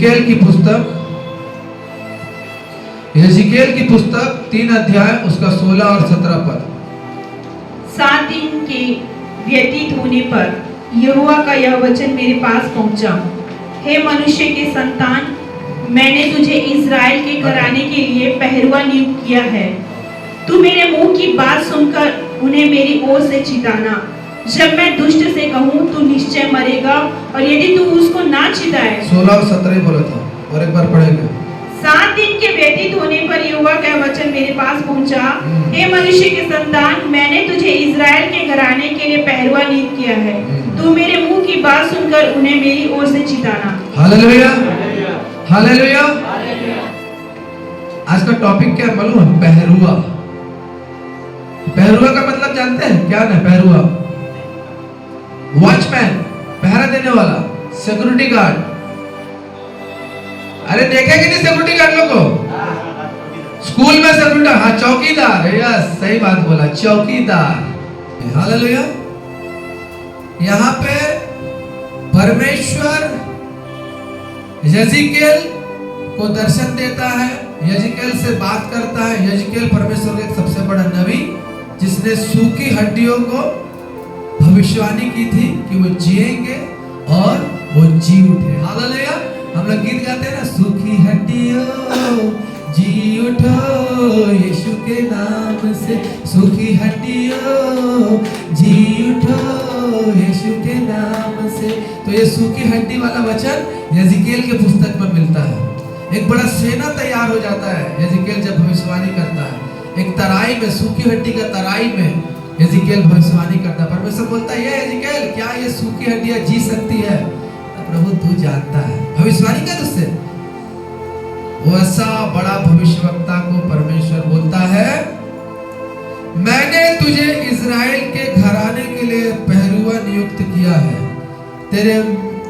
यजिकेल की पुस्तक 3 अध्याय उसका 16 और 17 पद। 7 दिन के व्यतीत होने पर यहोवा का यह वचन मेरे पास पहुंचा, हे मनुष्य के संतान, मैंने तुझे इज़राइल के घराने के लिए पहरुआ नियुक्त किया है। तू मेरे मुंह की बात सुनकर उन्हें मेरी ओर से चिताना। जब मैं दुष्ट से कहूँ तू निश्चय मरेगा, और यदि तू उसको ना चिताए। 16 और 17 बोला था, और एक बार पढ़ेंगे। 7 दिन के व्यतीत होने पर यहोवा का वचन मेरे पास पहुंचा, हे मनुष्य के संतान, मैंने तुझे इज़राइल के घराने के लिए पहरुआ नियुक्त किया है। तू मेरे मुंह की बात सुनकर उन्हें मेरी ओर से चिताना। Hallelujah, hallelujah. आज का टॉपिक क्या मालूम है? पहरुआ। पहरुआ का मतलब जानते हैं क्या है? पहरुआ वॉचमैन, पहरा देने वाला, सिक्योरिटी गार्ड। अरे देखे कि नहीं सिक्योरिटी गार्ड लोग को? स्कूल में सिक्योरिटी, हाँ चौकीदार। यस, सही बात बोला, चौकीदार। हालेलुया। यहाँ पे परमेश्वर यजिकेल को दर्शन देता है, यजिकेल से बात करता है। यजिकेल परमेश्वर का एक सबसे बड़ा नबी, जिसने सूखी हड्डियों को भविष्यवाणी की थी कि वो जिएंगे और वो जी उठे। हालेलुया। हम लोग गीत गाते हैं ना, सूखी हड्डियों जी उठो यीशु के नाम से, सूखी हड्डियों जी उठो यीशु के नाम से। तो ये सूखी हड्डी वाला वचन यजिकेल के पुस्तक में मिलता है। एक बड़ा सेना तैयार हो जाता है यजिकेल जब भविष्यवाणी करता है। एक तराई में, सूखी हड्डी का तराई में यजिकेल भविष्यवाणी करता है। परमेश्वर बोलता है, ये यजिकेल, क्या ये सूखी हड्डियां जी सकती है? प्रभु तू जानता है। भविष्यवाणी कर उससे। वो ऐसा बड़ा भविष्यवक्ता को परमेश्वर बोलता है, मैंने तुझे इज़राइल के घराने के लिए पहरुआ नियुक्त किया है।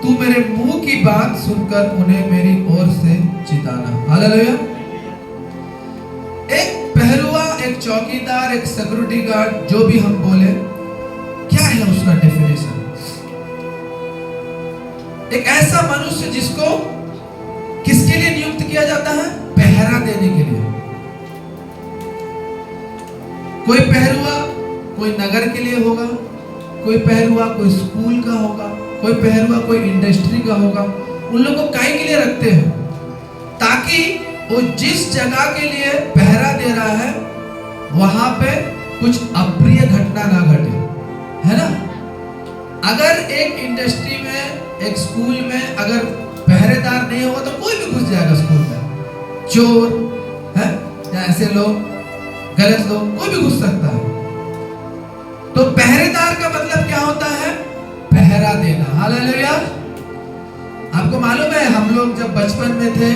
तू मेरे मुंह की बात सुनकर उन्हें मेरी ओर से चिताना। हालेलुया। एक पहरुआ, एक चौकीदार, एक सिक्योरिटी गार्ड, जो भी हम बोले, क्या है उसका डेफिनेशन? एक ऐसा मनुष्य जिसको किसके लिए नियुक्त किया जाता है? पहरा देने के लिए। कोई पहरुआ कोई नगर के लिए होगा, कोई पहरुआ कोई स्कूल का होगा, कोई पहरुआ कोई इंडस्ट्री का होगा। उन लोगों को काहे के लिए रखते हैं? ताकि वो जिस जगह के लिए पहरा दे रहा है वहां पे कुछ अप्रिय घटना ना घटे, है ना। अगर एक इंडस्ट्री में, एक स्कूल में अगर पहरेदार नहीं होगा तो कोई भी घुस जाएगा स्कूल में। चोर है या ऐसे लोग, गलत लोग, कोई भी घुस सकता है। तो पहरेदार का मतलब क्या होता है? पहरा देना। हालेलुया। आपको मालूम है, हम लोग जब बचपन में थे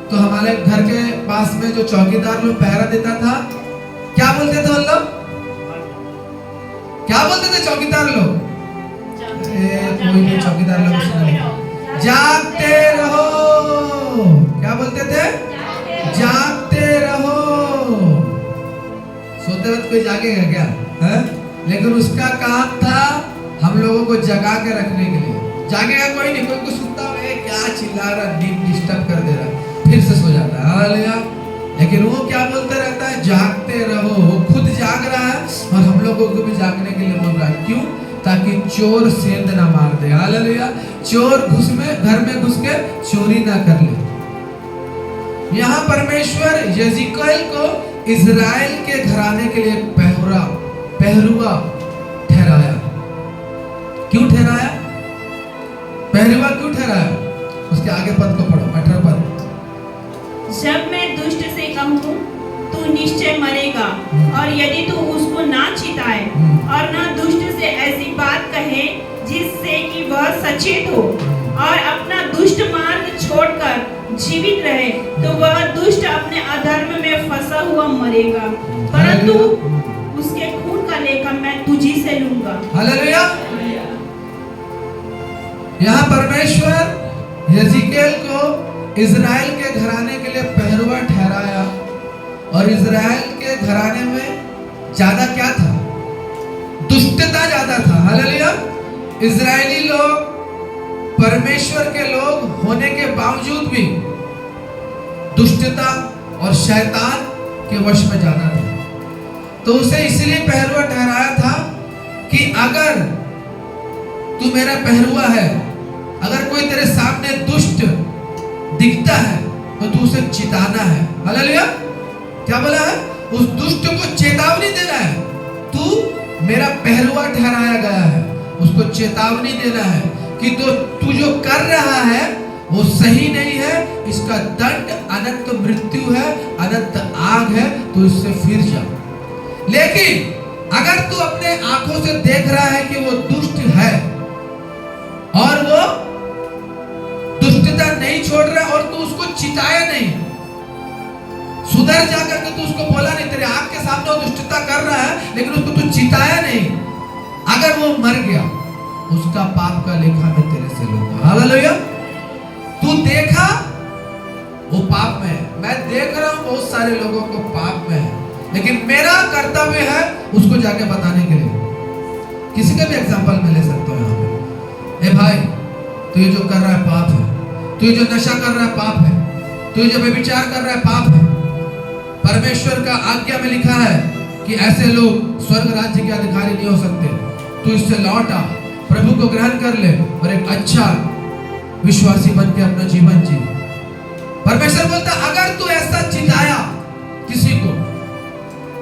तो हमारे घर के पास में जो चौकीदार लोग पहरा देता था, क्या बोलते थे उन लोग? क्या बोलते थे चौकीदार लोग? कोई भी चौकीदार लोग सुनो, जागते रहो। क्या बोलते थे? जागते रहो। सोते वक्त कोई जागेगा क्या? है? लेकिन उसका काम था हम लोगों को जगा के रखने के लिए। जागेगा कोई नहीं, कोई कुछ सुनता है क्या चिल्ला रहा, नींद डिस्टर्ब कर दे रहा, फिर से सो जाता है। हालेलुया। लेकिन वो क्या बोलते रहता है? जागते रहो। वो खुद जाग रहा है और हम लोगों को भी जागने के लिए बोल रहा है। क्यों? ताकि चोर सेंध ना मार दे। हालेलुया। चोर घर में घुस के चोरी ना कर ले। यहाँ परमेश्वर यजिकेल को इज़राइल के घराने के लिए पहरुआ ठहराया। क्यों ठहराया? पहरुआ क्यों ठहराया? उसके आगे पद को पढ़ो, 18 पद। जब मैं दुष्ट से कहूँ तू निश्चय मरेगा, और यदि तू उसको ना चिताए और ना दुष्ट से ऐसी बात कहे जिससे कि वह सचेत हो और अपना दुष्ट मार्ग छोड़कर जीवित रहे, तो वह दुष्ट अपने अधर्म में फंसा हुआ मरेगा, परंतु उसके खून का लेखा मैं तुझी से लूंगा। हालेलुया। यहाँ परमेश्वर यजिकेल को इज़राइल के घराने के लिए पहरुआ ठहराया। और इज़राइल के घराने में ज्यादा क्या था? दुष्टता ज्यादा था। हालेलुया। इज़राइली लोग परमेश्वर के लोग होने के बावजूद भी दुष्टता और शैतान के वश में जाना था। तो उसे इसलिए पहरुआ ठहराया था कि अगर तू मेरा पहरुआ है, अगर कोई तेरे सामने दुष्ट दिखता है तो तू उसे चिताना है। हालेलुया। क्या बोला है? उस दुष्ट को चेतावनी देना है। तू मेरा पहरुआ ठहराया गया है, उसको चेतावनी देना है कि तू जो कर रहा है वो सही नहीं है, इसका दंड अनंत मृत्यु है, अनंत आग है, तो इससे फिर जा। लेकिन अगर तू अपने आंखों से देख रहा है कि वो दुष्ट है और वो दुष्टता नहीं छोड़ रहा और तू उसको चिताया नहीं, सुधर जाकर के तू उसको बोला नहीं, तेरे आंख के सामने वो दुष्टता कर रहा है लेकिन उसको तू चिताया नहीं, अगर वो मर गया उसका पाप का लेखा मैं तेरे से लूंगा। हालेलुया। तू देखा वो पाप में है, मैं देख रहा हूं बहुत सारे लोगों को पाप में है, लेकिन मेरा कर्तव्य है उसको जाके बताने के लिए। किसी का भी एग्जांपल मैं ले सकता हूं यहाँ पे। ए भाई, तू ये जो कर रहा है पाप है, तू ये जो नशा कर रहा है पाप है, तू ये जो व्यभिचार कर रहा है पाप है। परमेश्वर का आज्ञा में लिखा है कि ऐसे लोग स्वर्ग राज्य के अधिकारी नहीं हो सकते। तू इससे लौट आ, प्रभु को ग्रहण कर ले और एक अच्छा विश्वासी बन के अपना जीवन जी। परमेश्वर बोलता अगर तू ऐसा चिताया किसी को,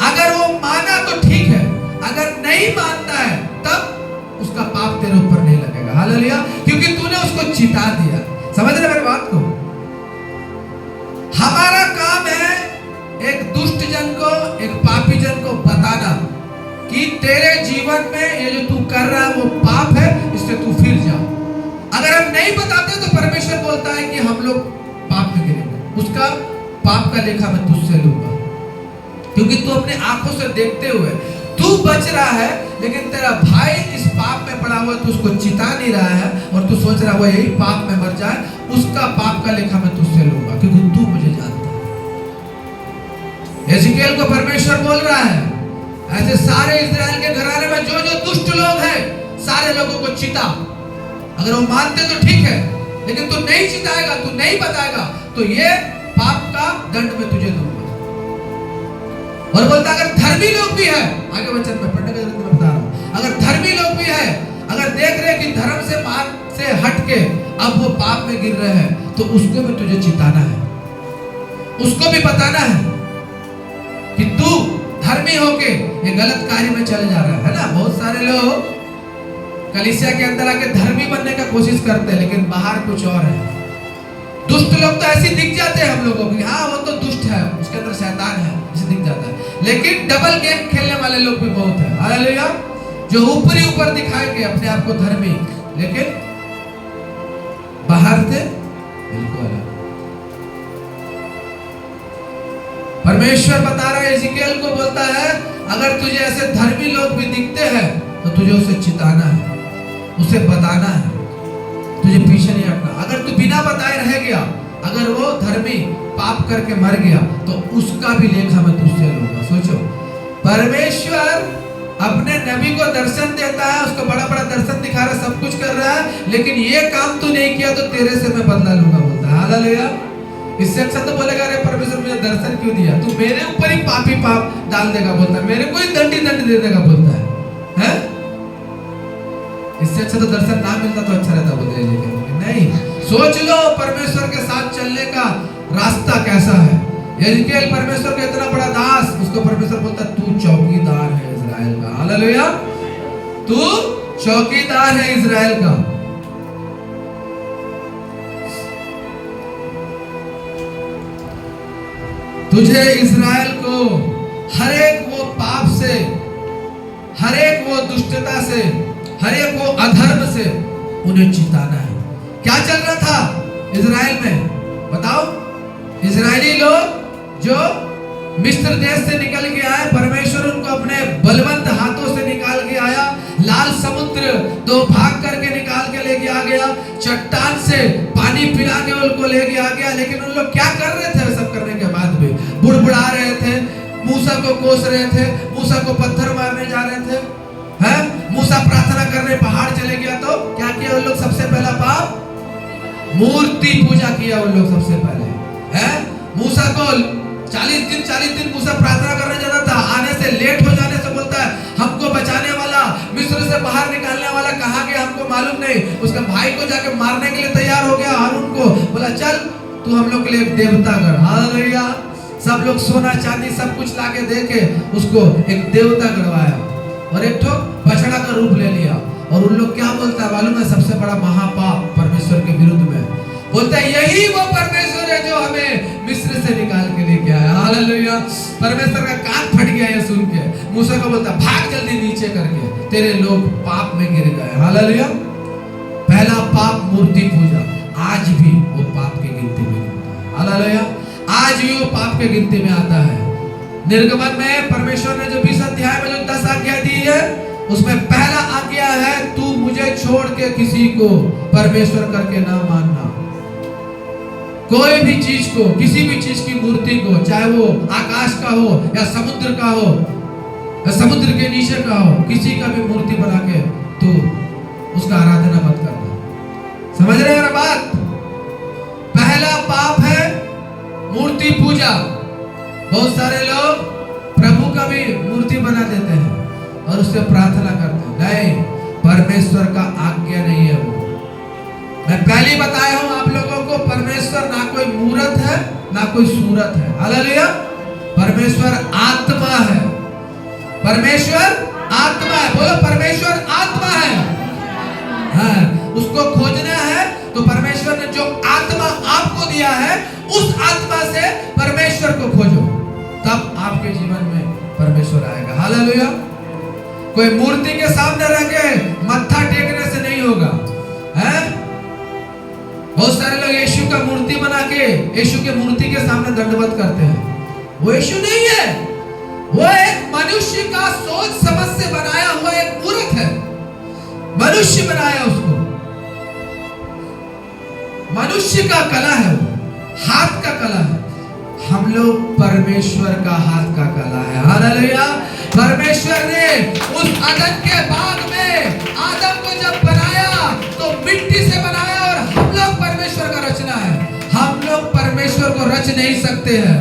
अगर वो माना तो ठीक है, अगर नहीं मानता है तब उसका पाप तेरे ऊपर नहीं लगेगा। हालेलुया। क्योंकि तूने उसको चिता दिया। समझ रहे मेरी बात को? हमारा काम है एक दुष्ट जन को, एक पापी जन को बताना कि तेरे जीवन में ये जो तू कर रहा है वो पाप है, इससे तू फिर जा। अगर हम नहीं बताते तो परमेश्वर बोलता है कि हम लोग पाप में गिरेंगे, उसका पाप का लेखा मैं तुझसे लूंगा। क्योंकि तू अपने आंखों से देखते हुए तू बच रहा है, लेकिन तेरा भाई इस पाप में पड़ा हुआ है, तू उसको चिता नहीं रहा है और तू सोच रहा है वो यही पाप में मर जाए, उसका पाप का लेखा मैं तुझसे लूंगा, क्योंकि तू मुझे जानता है। एजिकेल को परमेश्वर बोल रहा है ऐसे सारे इस्राएल के घराने में जो जो दुष्ट लोग हैं सारे लोगों को चिता। अगर वो मानते तो ठीक है, लेकिन तू नहीं चिताएगा, तू नहीं बताएगा तो ये पाप का दंड में तुझे दूंगा। और बोलता अगर धर्मी लोग भी है, आगे वचन में पढ़ने का जरूरत मैं बता रहा हूं, अगर धर्मी लोग भी है, अगर देख रहे कि धर्म से मार्ग से हट के अब वो पाप में गिर रहे हैं, तो उसको भी तुझे चिताना है, उसको भी बताना है कि तू धर्मी होके ये गलत कार्य में चले जा रहा है ना। बहुत सारे लोग कलीसिया के अंदर आके धर्मी बनने का कोशिश करते हैं, लेकिन बाहर कुछ और है। दुष्ट लोग तो ऐसे दिख जाते हैं हम लोगों को, हाँ वो तो दुष्ट है, उसके अंदर शैतान है, ऐसे दिख जाता है। लेकिन डबल गेम खेलने वाले लोग भी बहुत है। हालेलुया। जो ऊपरी ऊपर दिखाएंगे अपने आप को धर्मी, लेकिन बाहर से बिल्कुल अलग। परमेश्वर बता रहा है, एजिकेल को बोलता है अगर तुझे ऐसे धर्मी लोग भी दिखते हैं तो तुझे उसे चिताना है, उसे बताना है, तुझे पीछे नहीं हटना। अगर तू बिना बताए रह गया, अगर वो धर्मी पाप करके मर गया, तो उसका भी लेखा मैं तुझसे लूंगा। सोचो, परमेश्वर अपने नबी को दर्शन देता है, उसको बड़ा बड़ा दर्शन दिखा रहा है, सब कुछ कर रहा है, लेकिन ये काम तू नहीं किया तो तेरे से मैं बदला लूंगा, बोलता है। हालेलुया। इससे अच्छा तो बोलेगा अरे परमेश्वर मुझे दर्शन क्यों दिया, तू मेरे ऊपर ही पापी पाप डाल देगा, बोलता है, मेरे को ही दंड दे देगा, बोलता है, हैं? इससे अच्छा तो दर्शन ना मिलता तो अच्छा रहता, बोलते हैं। नहीं, सोच लो परमेश्वर के साथ चलने का रास्ता कैसा है। एजिकेल परमेश्वर का इतना बड़ा दास, उसको परमेश्वर बोलता तू चौकीदार है इजराइल का। हालेलुया। तू चौकीदार है इजराइल का। तुझे इजराइल को हर एक वो पाप से, हर एक वो दुष्टता से, हर एक वो अधर्म से उन्हें चिताना है। क्या चल रहा था इजराइल में बताओ? इजरायली लोग जो मिस्र देश से निकल के आए, परमेश्वर उनको अपने बलवंत हाथों से निकाल के आया, लाल समुद्र दो भाग करके निकाल के लेके आ गया, चट्टान से पानी पिला के उनको लेके आ गया। लेकिन उन लोग क्या कर रहे थे? सब करने के बाद भी बुड़बुड़ा रहे थे, मूसा को कोस रहे थे, मूसा को पत्थर मारने जा रहे थे, हैं? मूसा प्रार्थना करने पहाड़ चले गया तो क्या किया उन लोग? सबसे पहला पाप मूर्ति पूजा किया उन लोग सबसे पहले है। मूसा को 40 दिन मूसा प्रार्थना करने जाता था, आने से लेट हो जाने से बोलता है हमको बचाने वाला, मिस्र से बाहर निकालने वाला कहाँ गया हमको मालूम नहीं। उसका भाई को जाके मारने के लिए तैयार हो गया, हारून को बोला चल तू हम लोग के लिए एक देवता कर। हालेलुया। सब लोग सोना चांदी सब कुछ लाके देके उसको एक देवता गढ़वाया और एक ठो बछड़ा का रूप ले लिया। और उन लोग क्या बोलता है मालूम है, सबसे बड़ा महापाप परमेश्वर के विरुद्ध में बोलता है यही वो परमेश्वर है जो हमें मिस्र से निकाल के लेके आया। हालेलुया। परमेश्वर का कान फट गया ये सुन के। मूसा को बोलता भाग जल्दी नीचे करके, तेरे लोग पाप में गिर गए। हालेलुया। पहला पाप मूर्ति पूजा, आज भी वो पाप की गिनती में आता है। हालेलुया। आज भी वो पाप के गिनती में आता है। निर्गमन में परमेश्वर ने जो 20 अध्याय में जो 10 आज्ञा दी है उसमें पहला आज्ञा है तू मुझे छोड़ के किसी को परमेश्वर करके ना मानना। कोई भी चीज को, किसी भी चीज की मूर्ति को, चाहे वो आकाश का हो या समुद्र का हो या समुद्र के नीचे का हो, किसी का भी मूर्ति बना के तू उसका आराधना मत करना। समझ रहे हैं बात? पहला पाप है मूर्ति पूजा। बहुत सारे लोग प्रभु का भी मूर्ति बना देते हैं और उससे प्रार्थना करते हैं। नहीं, परमेश्वर का आज्ञा नहीं है वो। मैं पहले बताया हूं आप लोगों को, परमेश्वर ना कोई मूर्त है ना कोई सूरत है। हालेलुया। परमेश्वर आत्मा है। परमेश्वर आत्मा है। बोलो परमेश्वर आत्मा है। हाँ, उसको खोजना है तो परमेश्वर ने जो आत्मा आपको दिया है उस आत्मा से परमेश्वर को खोजो, तब आपके जीवन में परमेश्वर आएगा। हालेलुया। कोई मूर्ति के सामने रह के मत्था टेकने से नहीं होगा। हैं? बहुत सारे लोग यीशु का मूर्ति बना के यीशु के मूर्ति के सामने दंडवत करते हैं। वो यीशु नहीं है, वो एक मनुष्य का सोच समझ से बनाया हुआ एक मूर्त है। मनुष्य बनाया उसको, मनुष्य का कला है, वो हाथ का कला है। हम लोग परमेश्वर का हाथ का कला है। हालेलुया। परमेश्वर ने उस अदन के बाग में आदम को जब बनाया तो मिट्टी से बनाया और हम लोग परमेश्वर का रचना है। हम लोग परमेश्वर को रच नहीं सकते हैं।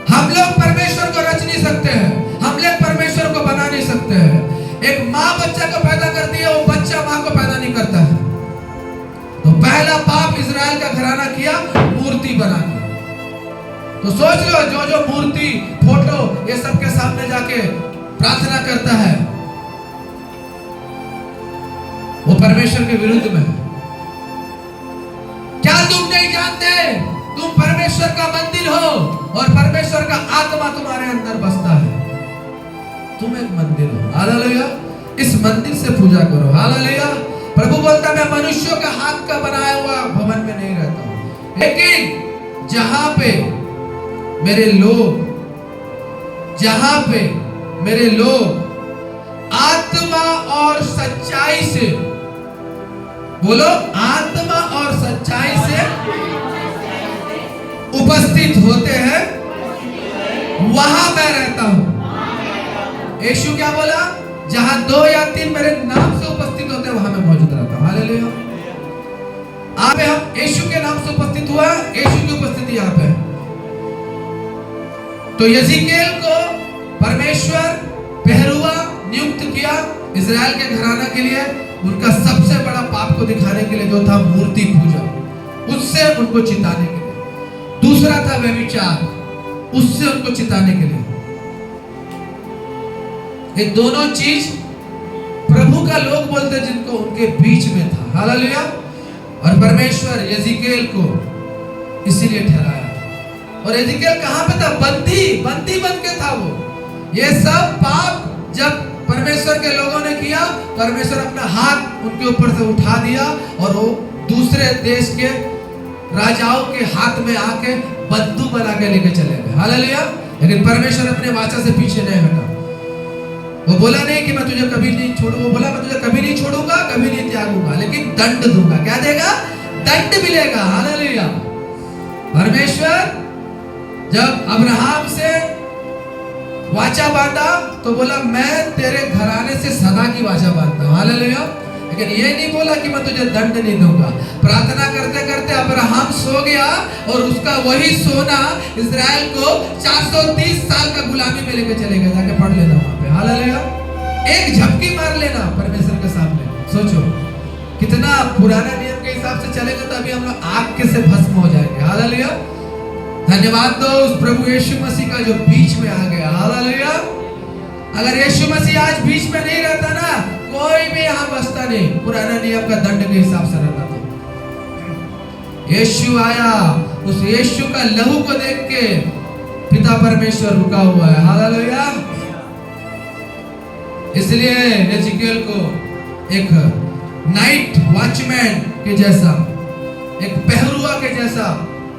हम लोग परमेश्वर को रच नहीं सकते हैं। हम लोग परमेश्वर को बना नहीं सकते हैं। एक माँ बच्चा को पैदा करती है, वो बच्चा माँ को पैदा नहीं करता है। तो पहला पाप इजराइल का घराना किया, मूर्ति बना के। तो सोच लो, जो जो मूर्ति फोटो ये सब के सामने जाके प्रार्थना करता है वो परमेश्वर के विरुद्ध में है। क्या तुम नहीं जानते तुम परमेश्वर का मंदिर हो और परमेश्वर का आत्मा तुम्हारे अंदर बसता है? तुम एक मंदिर हो। हालेलुया। इस मंदिर से पूजा करो। हालेलुया। प्रभु बोलता मैं मनुष्यों के हाथ का बनाया हुआ भवन में नहीं रहता हूं, लेकिन जहां पे मेरे लोग आत्मा और सच्चाई से, बोलो आत्मा और सच्चाई से उपस्थित होते हैं, वहां मैं रहता हूं। यीशु क्या बोला? जहां 2 या 3 मेरे नाम से उपस्थित होते हैं वहां मैं मौजूद रहता हूं। हालेलुया। आप हम यीशु के नाम से उपस्थित हुआ, यीशु की उपस्थिति यहाँ पे है। तो यजीकेल को परमेश्वर पहरुआ नियुक्त किया इजराइल के घराना के लिए, उनका सबसे बड़ा पाप को दिखाने के लिए, जो था मूर्ति पूजा, उससे उनको चिताने के लिए। दूसरा था व्यभिचार, उससे उनको चिताने के लिए। ये दोनों चीज प्रभु का लोग बोलते जिनको उनके बीच में था। हालेलुया। और परमेश्वर यजीकेल को इसीलिए ठहराया। और यजीकेल कहां पे था? बंदी बन के था वो। ये सब पाप जब परमेश्वर के लोगों ने किया, परमेश्वर अपना हाथ उनके ऊपर से उठा दिया और वो दूसरे देश के राजाओं के हाथ में आके बंदूक बना के लेके चले गए। हालेलुया। लेकिन परमेश्वर अपने वाचा से पीछे नहीं हटा। वो बोला नहीं कि मैं तुझे कभी नहीं छोड़ूंगा, वो बोला मैं तुझे कभी नहीं छोड़ूंगा, कभी नहीं त्यागूंगा, लेकिन दंड दूंगा। क्या देगा? दंड मिलेगा। हालेलुया। परमेश्वर जब अब्राहम से वाचा बांधा तो बोला मैं तेरे घराने से सदा की वाचा बांधता हूं। हालेलुया। लेकिन ये नहीं बोला कि मैं तुझे दंड नहीं दूंगा। प्रार्थना करते करते अब्राहम सो गया और उसका वही सोना इजराइल को 430 साल का गुलामी में लेके चले गए। जाके पढ़ लेना वहां पे। हालेलुया। एक झपकी मार लेना परमेश्वर के सामने। सोचो कितना पुराना नियम के हिसाब से चलेगा तो अभी हम लोग आग के से भस्म हो जाएंगे। हालेलुया। धन्यवाद दो उस प्रभु यीशु मसीह का जो बीच में आ गया। हालेलुया। अगर यीशु मसीह आज बीच में नहीं रहता ना, कोई भी यहाँ बसता नहीं, पुराना नियम का दंड के हिसाब से रहता था। यीशु आया, उस यीशु का लहू को देख के पिता परमेश्वर रुका हुआ है। हालेलुया। इसलिए एजिकेल को एक नाइट वॉचमैन के जैसा, एक पहरुआ के जैसा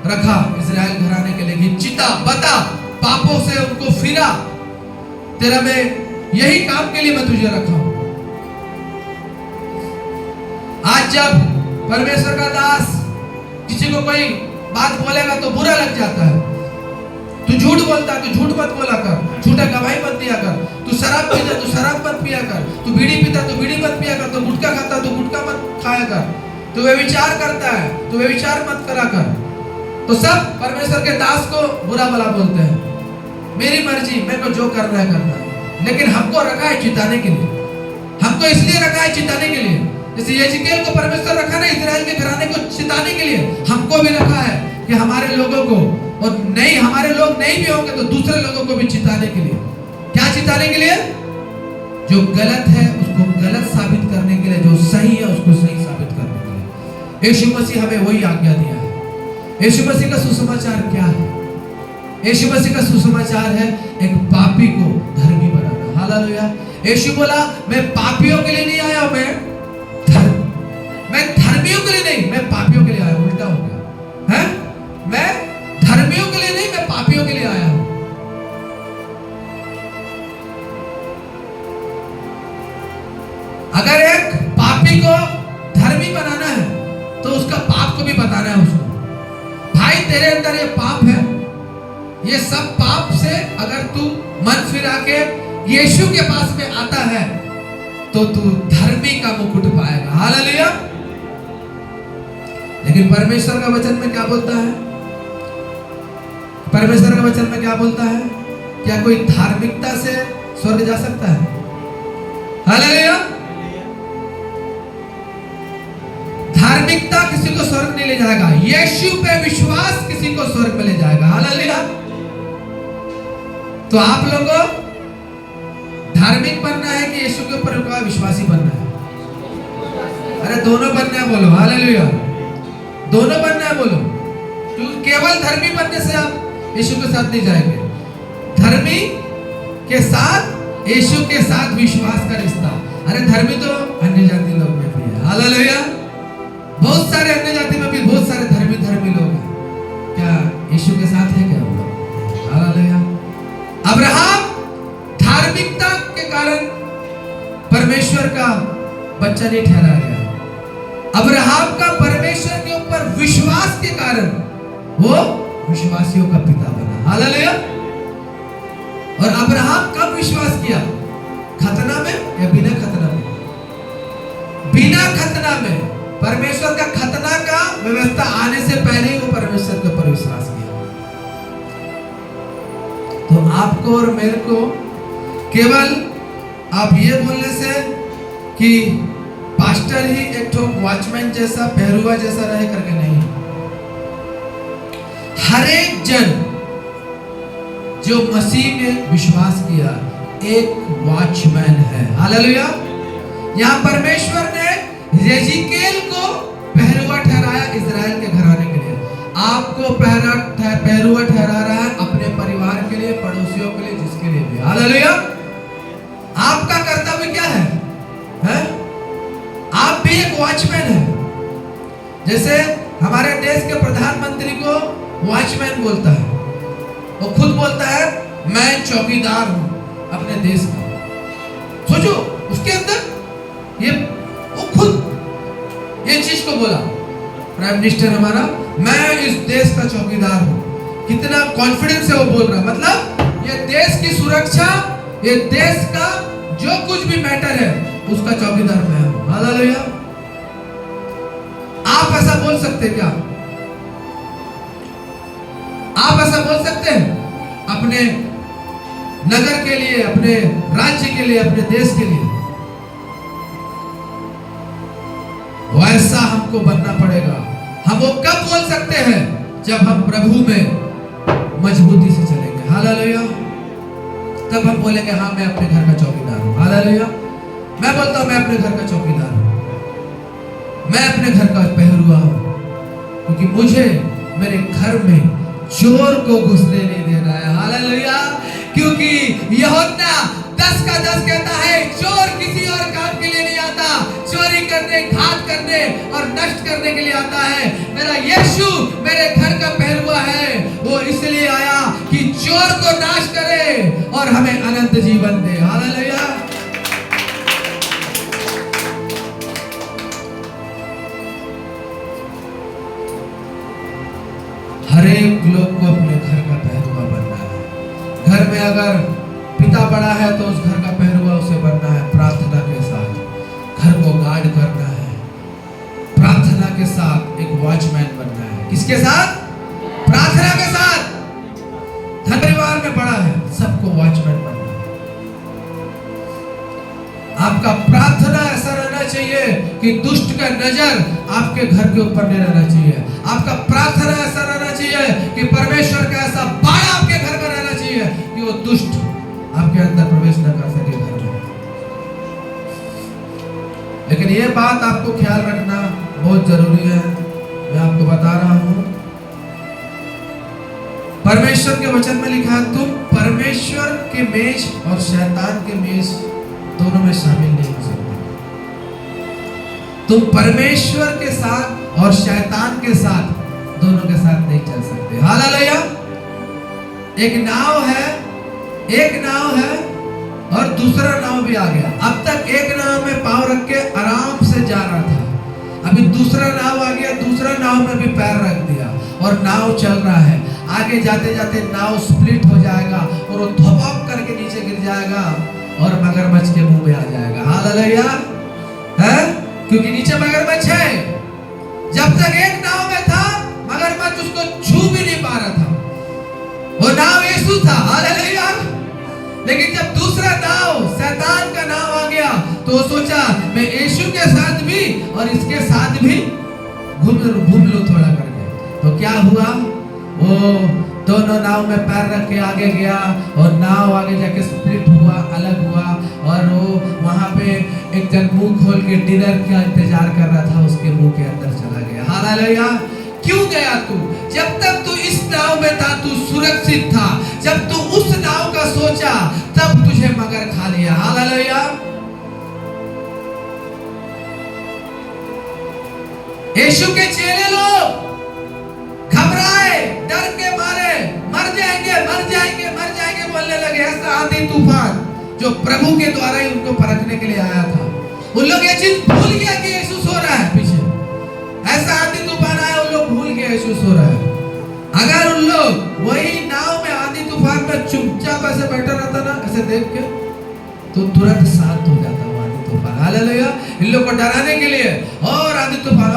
रखा इजराइल घराने के लिए कि चिता बता, पापों से उनको फिरा, तेरा मैं यही काम के लिए मैं तुझे रखा हूं। आज जब परमेश्वर का दास किसी को कोई बात बोलेगा तो बुरा लग जाता है। तू झूठ बोलता है, तू झूठ मत बोला कर, झूठा गवाही मत दिया कर, तू शराब पीता तू शराब मत पिया कर, तू बीड़ी पीता तू बीड़ी मत पिया कर, तू गुटखा खाता तू गुटखा मत खाया कर, तू व्यभिचार करता है तू व्यभिचार मत करा कर। तो सब परमेश्वर के दास को बुरा भला बोलते हैं। मेरी मर्जी, मेरे को जो करना है करना है। लेकिन हमको रखा है चिताने के लिए, हमको इसलिए रखा है चिताने के लिए। जैसे यिर्मयाह को परमेश्वर रखा ना इजराइल के घराने को चिताने के लिए, हमको भी रखा है कि हमारे लोगों को, और नहीं हमारे लोग नहीं भी होंगे तो दूसरे लोगों को भी चिताने के लिए। क्या चिताने के लिए? जो गलत है उसको गलत साबित करने के लिए, जो सही है उसको सही साबित करने के लिए। यीशु मसीह हमें वही आज्ञा दिया है। यीशु मसीह का सुसमाचार क्या है? यीशु मसीह का सुसमाचार है एक पापी को धर्मी बनाना। हालेलुया। यीशु बोला मैं पापियों के लिए नहीं आया, मैं धर्मियों के लिए नहीं, मैं पापियों के लिए आया। उल्टा हो गया है। मैं धर्मियों के लिए नहीं, मैं पापियों के लिए आया हूं। अगर एक पापी को धर्मी बनाना है तो उसका पाप को भी बताना है उसको। भाई तेरे अंदर ये पाप है, ये सब पाप से अगर तू मन फिरा के यीशु के पास में आता है तो तू धर्मी का मुकुट पाएगा। हालेलुया। लेकिन परमेश्वर का वचन में क्या बोलता है? परमेश्वर का वचन में क्या बोलता है? क्या कोई धार्मिकता से स्वर्ग जा सकता है? हालेलुया। धार्मिकता किसी को स्वर्ग नहीं ले जाएगा, यीशु पे विश्वास किसी को स्वर्ग में ले जाएगा। हालेलुया। तो आप लोगों धार्मिक बनना है कि यीशु के ऊपर विश्वासी बनना है? अरे दोनों बनना है, बोलो हालेलुया। दोनों बनना है, बोलो। क्योंकि केवल धर्मी बनने से आप यीशु के साथ नहीं जाएंगे। धर्मी के साथ यीशु के साथ विश्वास का रिश्ता। अरे धर्मी तो अन्य जाति लोग में भी है। हालेलुया। बहुत सारे अन्य जाति में भी बहुत सारे धर्मी लोग हैं। क्या यीशु के साथ है क्या? हालेलुया। अब्राहम धार्मिकता के कारण परमेश्वर का बच्चा नहीं ठहराया गया। अब्राहम का परमेश्वर के ऊपर विश्वास के कारण वो विश्वासियों का पिता बना। हालेलुया। और अब्राहम कब विश्वास किया? खतना में या बिना खतना में? बिना खतना में। परमेश्वर का खतना का व्यवस्था आने से पहले ही वो परमेश्वर के ऊपर विश्वास किया। तो आपको और मेरे को केवल आप ये बोलने से कि पास्टर ही एक ठो वॉचमैन जैसा पहरुआ जैसा रहे करके नहीं। हर एक जन जो मसीह में विश्वास किया एक वॉचमैन है। हालेलुया। यहाँ परमेश्वर ने यिर्मयाह को पहरुआ ठहराया इजराइल के घराने के लिए। आपको पहरुआ ठहरा रहा है अपने परिवार के लिए, पड़ोसियों के लिए, जिसके लिए भी। हालेलुया। आपका कर्तव्य क्या है? आप भी एक वॉचमैन है। जैसे हमारे देश के प्रधानमंत्री को वॉचमैन बोलता है, वो खुद बोलता है मैं चौकीदार हूं अपने देश का। सोचो उसके अंदर ये वो खुद ये चीज को बोला। प्राइम मिनिस्टर हमारा, मैं इस देश का चौकीदार हूं। कितना कॉन्फिडेंस से वो बोल रहा है। मतलब ये देश की सुरक्षा, ये देश का जो कुछ भी मैटर है उसका चौकीदार मैं हूं। हालेलुया। आप ऐसा बोल सकते क्या? आप ऐसा बोल सकते हैं अपने नगर के लिए, अपने राज्य के लिए, अपने देश के लिए? वैसा हमको बनना पड़ेगा। हम वो कब बोल सकते हैं? जब हम प्रभु में मजबूती से चलेंगे। हालेलुया। तब हम बोलेंगे हाँ मैं अपने घर का चौकीदार हूं। हालेलुया। मैं बोलता हूं मैं अपने घर का चौकीदार हूं, मैं अपने घर का पहरुआ हूं, क्योंकि मुझे मेरे घर में चोर को घुसने नहीं देना है। हालेलुया। क्योंकि यूहन्ना 10 का 10 कहता है चोर किसी और काम के लिए नहीं आता, चोरी करने, घात करने और नष्ट करने के लिए आता है। मेरा यीशु मेरे घर का पहरुआ है। वो इसलिए आया कि चोर को नाश करे और हमें अनंत जीवन दे। हालेलुया। हर एक लोग को अपने घर का पहरुआ बनना है। घर में अगर पिता बड़ा है तो उस घर का पहरुआ उसे बनना है। प्रार्थना के साथ घर को गार्ड करना है, प्रार्थना के साथ एक वॉचमैन बनना है। किसके साथ? प्रार्थना के साथ। धन परिवार में बड़ा है, सबको वॉचमैन बनना है। आपका प्रार्थना ऐसा रहना चाहिए कि दुष्ट का नजर आपके घर के ऊपर नहीं रहना चाहिए। आपका प्रार्थना ऐसा रहना चाहिए कि परमेश्वर का ऐसा बाण आपके घर में रहना चाहिए कि वो दुष्ट आपके अंदर प्रवेश न कर सके घर में। लेकिन ये बात आपको ख्याल रखना बहुत जरूरी है। मैं आपको बता रहा हूं, परमेश्वर के वचन में लिखा है तुम परमेश्वर के मेज और शैतान के मेज दोनों में शामिल नहीं हो सकते। तुम परमेश्वर के साथ और शैतान के साथ दोनों के साथ नहीं चल सकते। हालेलुया। एक नाव है और दूसरा नाव भी आ गया। अब तक एक नाव में पांव रख के आराम से जा रहा था, अभी दूसरा नाव आ गया, दूसरा नाव में भी पैर रख दिया और नाव चल रहा है। आगे जाते जाते नाव स्प्लिट हो जाएगा और वो धपक करके नीचे गिर जाएगा और मगरमच्छ के मुंह में आ जाएगा। हालेलुया। है क्योंकि नीचे मगरमच्छ है। जब तक एक नाव में था मगरमच्छ उसको छू भी नहीं पा रहा था, वो नाव यीशु था। हालेलुया। लेकिन जब दूसरा नाव शैतान का नाव आ गया तो वो सोचा मैं यीशु के साथ भी और इसके साथ भी घूम लो थोड़ा करके। तो क्या हुआ? वो दोनों नाव में पैर रख के आगे गया और नाव आगे जाके स्प्लिट हुआ, अलग हुआ और वो वहां पे एक जन मुंह खोल के डिनर का इंतजार कर रहा था, उसके मुंह के अंदर चला गया। हालेलुया। क्यों गया तू? जब तक तू इस नाव में था तू सुरक्षित था, जब तू उस नाव का सोचा तब तुझे मगर खा लिया। हालेलुया। यीशु के चेले लोग घबराए, डर के मारे मर जाएंगे बोलने लगे। ऐसा आंधी तूफान जो प्रभु के द्वारा ही उनको परखने के लिए आया था, उन लोग ये चीज भूल गया कि यीशु सो रहा है पीछे। ऐसा आंधी तूफान आया, उन लोग भूल गए यीशु सो रहा है। अगर उन लोग वही नाव में आंधी तूफान में चुपचाप ऐसे बैठा रहता ना, ऐसे देख के, तो तुरंत शांत हो जाता वो आंधी तूफान। हालेलुया। इन लोग को डराने के लिए और आंधी तूफान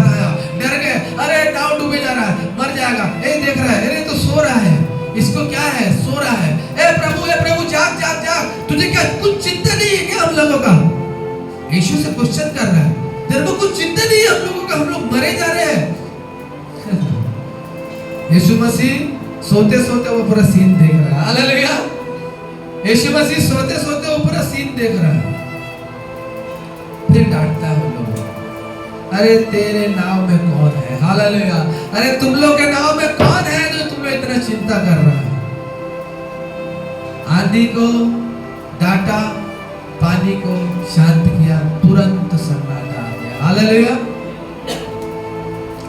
आया, डर गए। अरे नाव डूबे जा रहा है, मर जाएगा। ए देख रहा है, अरे तो सो रहा है, इसको क्या है? सो रहा है। ए प्रभु जाग जाग जाग, तुझे क्या कुछ चिंता नहीं है क्या हम लोगों का? यीशु से क्वेश्चन कर रहा है, तेरे को कुछ चिंता नहीं है हम लोगों का? हम लोग मरे जा रहे हैं। यीशु मसीह सोते सोते वो पूरा सीन देख रहा है। हालेलुया। यीशु मसीह सोते सोते वो पूरा सीन देख रहा है। फिर डांटता है उन लोगों को, अरे तेरे नाव में कौन है? हालेलुया। अरे तुम लोग के नाव में कौन है जो तुम लोग इतना चिंता कर रहा है? आंधी को डांटा, पानी को शांत किया, तुरंत सन्नाटा आ गया। हालेलुया।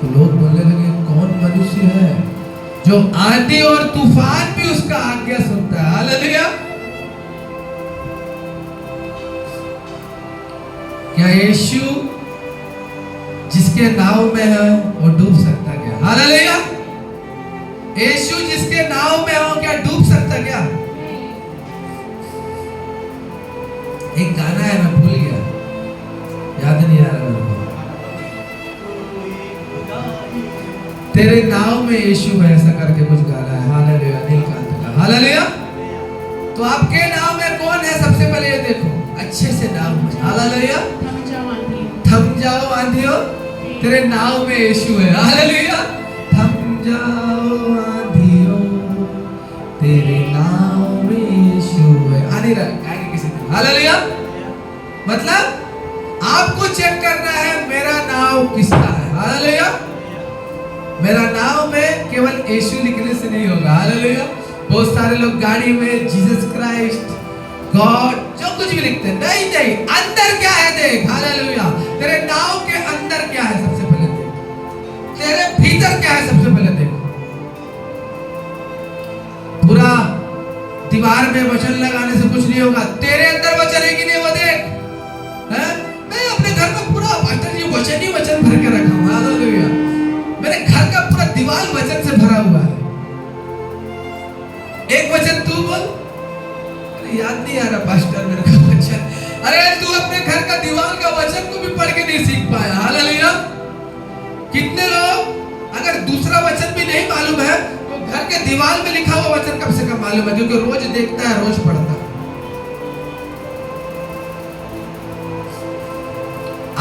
लोग बोलने लगे कौन मनुष्य है जो आंधी और तूफान भी उसका आज्ञा सुनता है? हालेलुया। क्या यीशु जिसके नाव में है वो डूब सकता क्या? हालेलुया। यीशु जिसके नाव में हो क्या डूब सकता क्या? एक गाना है, मैं भूल गया, तेरे नाव में यीशु है, ऐसा करके कुछ गा रहा है। हालेलुया, नीलकांत का हालेलुया। तो आपके नाव में कौन है? सबसे पहले ये देखो, अच्छे से नाव में हालेलुया। थम जाओ आंधियों, तेरे नाव में यीशु है। हालेलुया। थम जाओ आंधियों, तेरे नाव में यीशु है। आने रहा किसी दिन। हालेलुया। मतलब आपको चेक करना है मेरा नाव किसका है। हालेलुया। मेरा नाव में केवल यीशु लिखने से नहीं होगा। हालेलुया। बहुत सारे लोग गाड़ी में जीसस क्राइस्ट, गॉड, जो कुछ भी लिखते हैं। नहीं नहीं, अंदर क्या है देख। हालेलुया। तेरे नाव के अंदर क्या है सबसे पहले देख। तेरे भीतर क्या है सबसे पहले देख। पूरा दीवार में वचन लगाने से कुछ नहीं होगा। तेरे अंदर वचन है कि नहीं वो देख। है? मैं अपने घर में पूरा पास्टर जी वचन ही वचन भर के रखा हूं। हालेलुया। मेरे घर का पूरा दीवार वचन से भरा हुआ है। एक वचन तू बोल। याद नहीं आ रहा पास्टर मेरे को वचन। अरे तू अपने घर का दीवार का वचन को भी पढ़ के नहीं सीख पाया। हालेलुया। कितने लोग अगर दूसरा वचन भी नहीं मालूम है तो घर के दीवार में लिखा हुआ वचन कम से कम मालूम है, क्योंकि रोज देखता है, रोज पढ़ता है।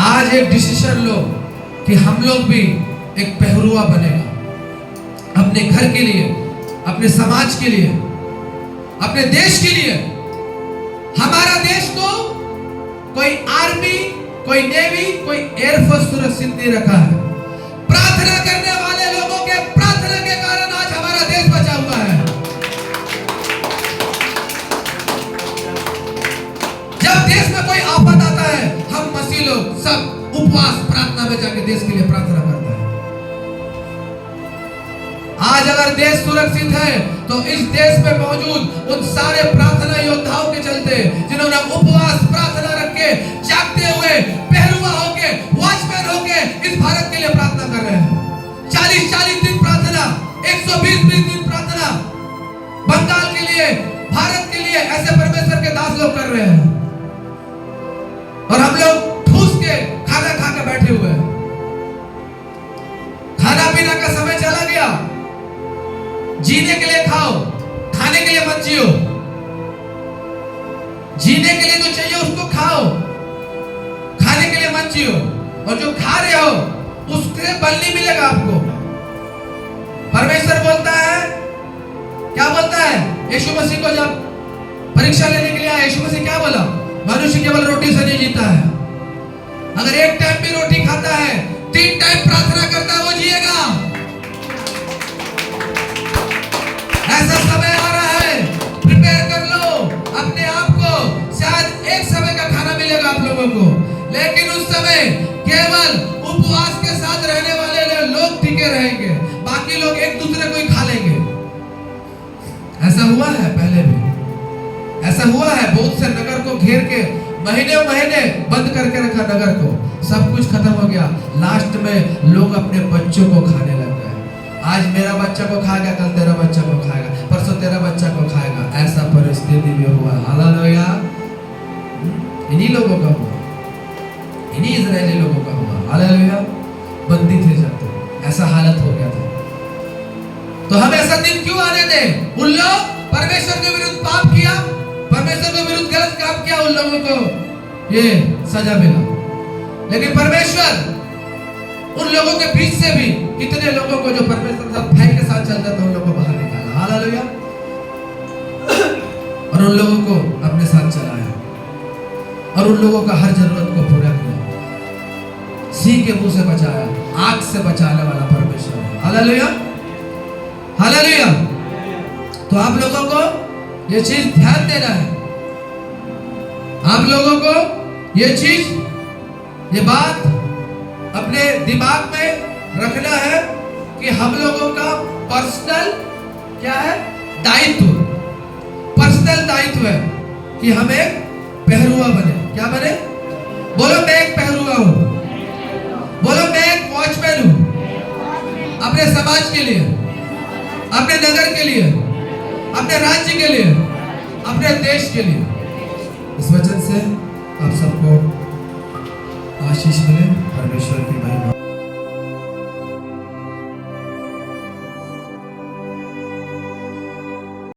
आज एक डिसीजन लो कि हम लोग भी एक पहरुआ बनेगा अपने घर के लिए, अपने समाज के लिए, अपने देश के लिए। हमारा देश को कोई आर्मी, कोई नेवी, कोई एयरफोर्स सुरक्षित नहीं रखा है। प्रार्थना करने वाले लोगों के प्रार्थना के कारण आज हमारा देश बचा हुआ है। जब देश में कोई आफत आता है, हम मसीह लोग सब उपवास प्रार्थना में जाके देश के लिए प्रार्थना करते हैं। आज अगर देश सुरक्षित है तो इस देश में मौजूद उन सारे प्रार्थना योद्धाओं के चलते, जिन्होंने उपवास प्रार्थना रख के, जागते हुए, पहरुआ होके, वॉचमैन होके इस भारत के लिए प्रार्थना कर रहे हैं। 40-40 दिन प्रार्थना, 120 दिन प्रार्थना बंगाल के लिए, भारत के लिए, ऐसे परमेश्वर के दास लोग कर रहे हैं। और हम लोग ठूस के खाना खा के बैठे हुए हैं। खाना पीना का समय चला गया। जीने के लिए खाओ, खाने के लिए मत जियो। जीने के लिए जो चाहिए उसको खाओ, खाने के लिए मत जियो। और जो खा रहे हो उसके बल नहीं मिलेगा आपको। परमेश्वर बोलता है, क्या बोलता है? यीशु मसीह को जब परीक्षा लेने के लिए आया, यीशु मसीह क्या बोला? मनुष्य केवल रोटी से नहीं जीता है। अगर एक टाइम भी रोटी खाता है, 3 टाइम प्रार्थना करता है, वो जिएगा। ऐसा समय आ रहा है, प्रिपेयर कर लो अपने आप को। शायद एक समय का खाना मिलेगा आप लोगों को, लेकिन उस समय केवल उपवास के साथ रहने वाले लोग टिके रहेंगे, बाकी लोग एक दूसरे को ही खा लेंगे। ऐसा हुआ है पहले भी, ऐसा हुआ है। बहुत से नगर को घेर के महीने बंद करके रखा नगर को, सब कुछ खत्म हो गया। लास्ट में लोग अपने बच्चों को खाने लग गए। आज मेरा बच्चा को खाएगा, कल तेरा बच्चा को खाएगा, परसों तेरा बच्चा को खाएगा। ऐसा परिस्थिति में हुआ। हालेलुया। इन्हीं लोगों का हुआ, इन्हीं इजरायली लोगों का हुआ। हालेलुया। बंदी थे जब, तो ऐसा हालत हो गया था। तो हम ऐसा दिन क्यों आने दें? उन लोग परमेश्वर के विरुद्ध पाप किया, परमेश्वर के विरुद्ध गलत काम किया, उन लोगों को ये सजा मिला। लेकिन परमेश्वर उन लोगों के बीच से भी कितने लोगों को जो परमेश्वर के साथ भाई के साथ चलता था, उन लोगों को बाहर निकाला। हालेलुया। और उन लोगों को अपने साथ चलाया और उन लोगों का हर जरूरत को पूरा किया। सिंह के मुंह से बचाया, आग से बचाने वाला परमेश्वर है। हालेलुया। हालेलुया। तो आप लोगों को ये चीज ध्यान देना है। आप लोगों को ये चीज, ये बात अपने दिमाग में रखना है कि हम लोगों का पर्सनल क्या है? दायित्व, पर्सनल दायित्व है कि हम एक पहरुआ बने। क्या बने? बोलो, मैं एक पहरुआ हूं। बोलो, मैं एक वॉचमैन हूं अपने समाज के लिए, अपने नगर के लिए, अपने राज्य के लिए, अपने देश के लिए। इस वचन से आप सबको आशीष मिले।